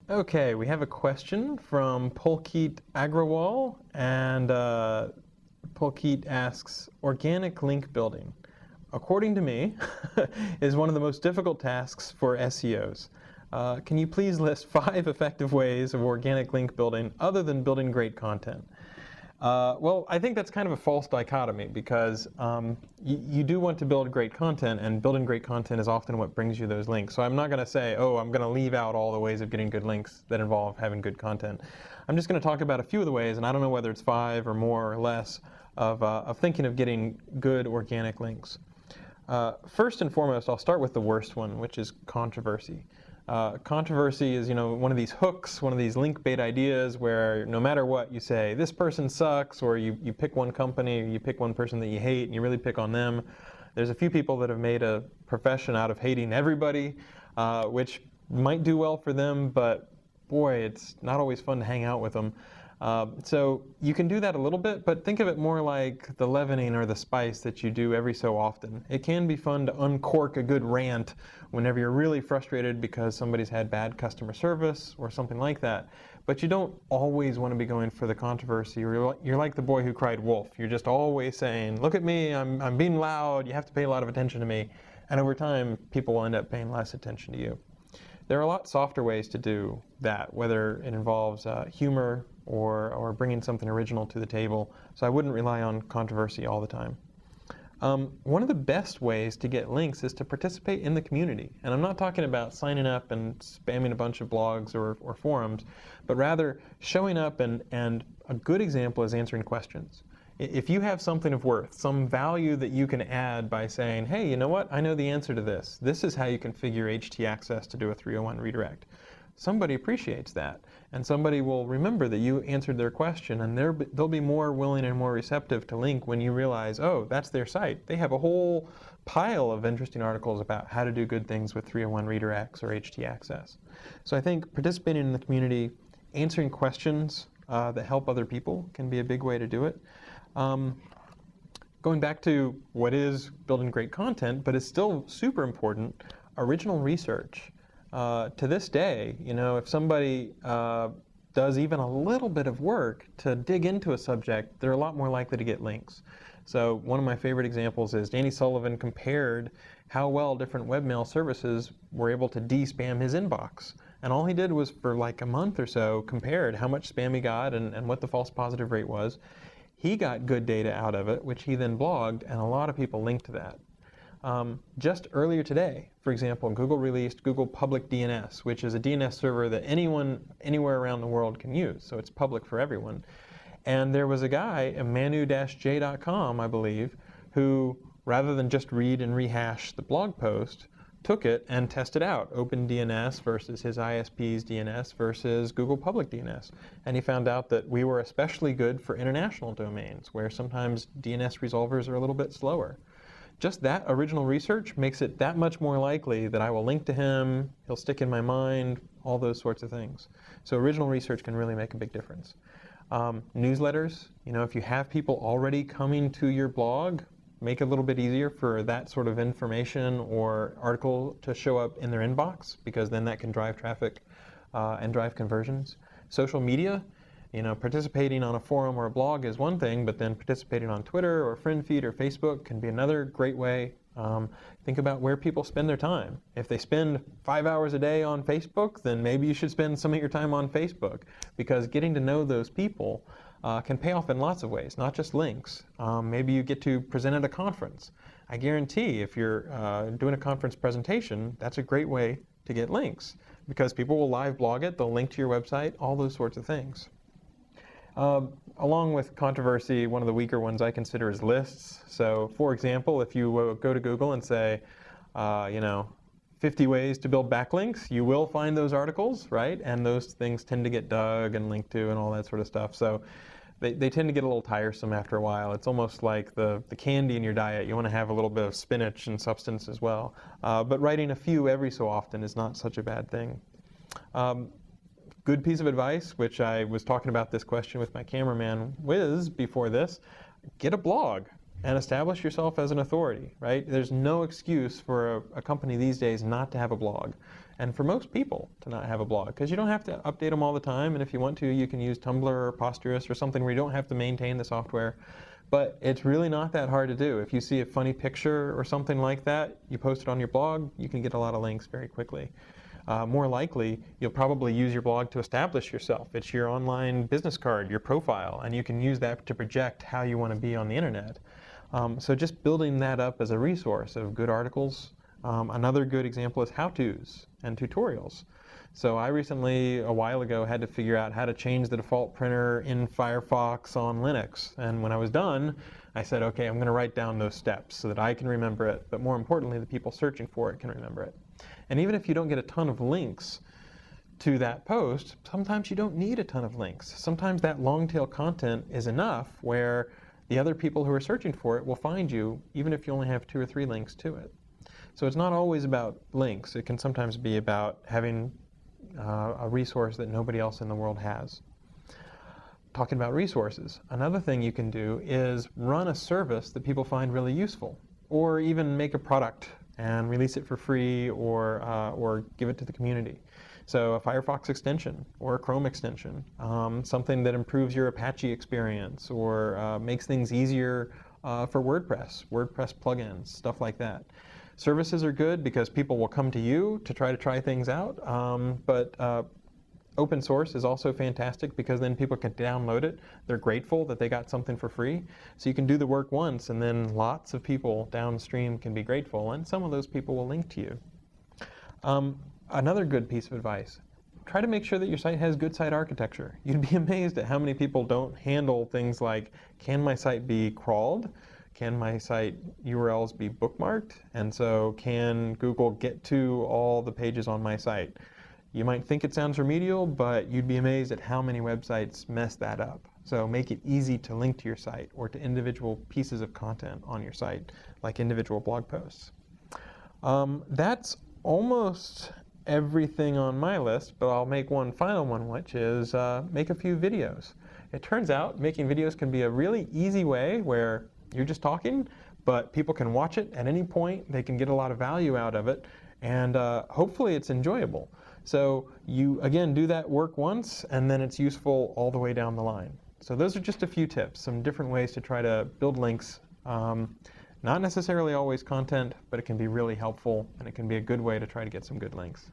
Okay, we have a question from Pulkit Agrawal, and Pulkit asks, organic link building, according to me, is one of the most difficult tasks for SEOs. Can you please list 5 effective ways of organic link building other than building great content? Well, I think that's kind of a false dichotomy because you do want to build great content, and building great content is often what brings you those links. So I'm not going to say, oh, I'm going to leave out all the ways of getting good links that involve having good content. I'm just going to talk about a few of the ways, and I don't know whether it's 5 or more or less of thinking of getting good organic links. First and foremost, I'll start with the worst one, which is controversy. Controversy is, one of these hooks, one of these link bait ideas where no matter what you say, this person sucks, or you pick one company, or you pick one person that you hate, and you really pick on them. There's a few people that have made a profession out of hating everybody, which might do well for them, but boy, it's not always fun to hang out with them. So you can do that a little bit, but think of it more like the leavening or the spice that you do every so often. It can be fun to uncork a good rant whenever you're really frustrated because somebody's had bad customer service or something like that. But you don't always want to be going for the controversy, or you're like the boy who cried wolf. You're just always saying, look at me, I'm being loud, you have to pay a lot of attention to me. And over time, people will end up paying less attention to you. There are a lot softer ways to do that, whether it involves humor or bringing something original to the table. So I wouldn't rely on controversy all the time. One of the best ways to get links is to participate in the community. And I'm not talking about signing up and spamming a bunch of blogs or forums, but rather showing up, and a good example is answering questions. If you have something of worth, some value that you can add by saying, hey, you know what, I know the answer to this. This is how you configure htaccess to do a 301 redirect. Somebody appreciates that, and somebody will remember that you answered their question, and they'll be more willing and more receptive to link when you realize, oh, that's their site. They have a whole pile of interesting articles about how to do good things with 301 redirects or htaccess. So I think participating in the community, answering questions that help other people can be a big way to do it. Going back to what is building great content, but is still super important, original research. To this day, if somebody does even a little bit of work to dig into a subject, they're a lot more likely to get links. So one of my favorite examples is Danny Sullivan compared how well different webmail services were able to de-spam his inbox. And all he did was, for like a month or so, compared how much spam he got and what the false positive rate was. He got good data out of it, which he then blogged, and a lot of people linked to that. Just earlier today, for example, Google released Google Public DNS, which is a DNS server that anyone, anywhere around the world can use, so it's public for everyone. And there was a guy, manu-j.com, I believe, who, rather than just read and rehash the blog post, took it and tested out OpenDNS versus his ISP's DNS versus Google Public DNS. And he found out that we were especially good for international domains, where sometimes DNS resolvers are a little bit slower. Just that original research makes it that much more likely that I will link to him, he'll stick in my mind, all those sorts of things. So original research can really make a big difference. Newsletters, if you have people already coming to your blog, make it a little bit easier for that sort of information or article to show up in their inbox, because then that can drive traffic and drive conversions. Social media, participating on a forum or a blog is one thing, but then participating on Twitter or FriendFeed or Facebook can be another great way. Think about where people spend their time. If they spend 5 hours a day on Facebook, then maybe you should spend some of your time on Facebook, because getting to know those people can pay off in lots of ways, not just links. Maybe you get to present at a conference. I guarantee if you're doing a conference presentation, that's a great way to get links, because people will live blog it, they'll link to your website, all those sorts of things. Along with controversy, one of the weaker ones I consider is lists. So for example, if you go to Google and say, 50 ways to build backlinks, you will find those articles, right? And those things tend to get dug and linked to and all that sort of stuff. So they tend to get a little tiresome after a while. It's almost like the candy in your diet. You want to have a little bit of spinach and substance as well. But writing a few every so often is not such a bad thing. Good piece of advice, which I was talking about this question with my cameraman Wiz before this, get a blog. and establish yourself as an authority, right? There's no excuse for a company these days not to have a blog, and for most people to not have a blog, because you don't have to update them all the time, and if you want to, you can use Tumblr or Posterous or something where you don't have to maintain the software. But it's really not that hard to do. If you see a funny picture or something like that, you post it on your blog, you can get a lot of links very quickly. More likely, you'll probably use your blog to establish yourself. It's your online business card, your profile, and you can use that to project how you want to be on the internet. So just building that up as a resource of good articles. Another good example is how-tos and tutorials. So I recently, a while ago, had to figure out how to change the default printer in Firefox on Linux. And when I was done, I said, okay, I'm going to write down those steps so that I can remember it, but more importantly, the people searching for it can remember it. And even if you don't get a ton of links to that post, sometimes you don't need a ton of links. Sometimes that long tail content is enough where the other people who are searching for it will find you, even if you only have 2 or 3 links to it. So it's not always about links. It can sometimes be about having a resource that nobody else in the world has. Talking about resources, another thing you can do is run a service that people find really useful, or even make a product and release it for free, or give it to the community. So a Firefox extension or a Chrome extension, something that improves your Apache experience or makes things easier for WordPress plugins, stuff like that. Services are good because people will come to you to try things out, but open source is also fantastic because then people can download it. They're grateful that they got something for free. So you can do the work once, and then lots of people downstream can be grateful, and some of those people will link to you. Another good piece of advice, try to make sure that your site has good site architecture. You'd be amazed at how many people don't handle things like, can my site be crawled? Can my site URLs be bookmarked? And so can Google get to all the pages on my site? You might think it sounds remedial, but you'd be amazed at how many websites mess that up. So make it easy to link to your site or to individual pieces of content on your site, like individual blog posts. That's almost everything on my list, but I'll make one final one, which is make a few videos. It turns out making videos can be a really easy way where you're just talking, but people can watch it at any point. They can get a lot of value out of it, and hopefully it's enjoyable. So you, again, do that work once, and then it's useful all the way down the line. So those are just a few tips, some different ways to try to build links. Not necessarily always content, but it can be really helpful, and it can be a good way to try to get some good links.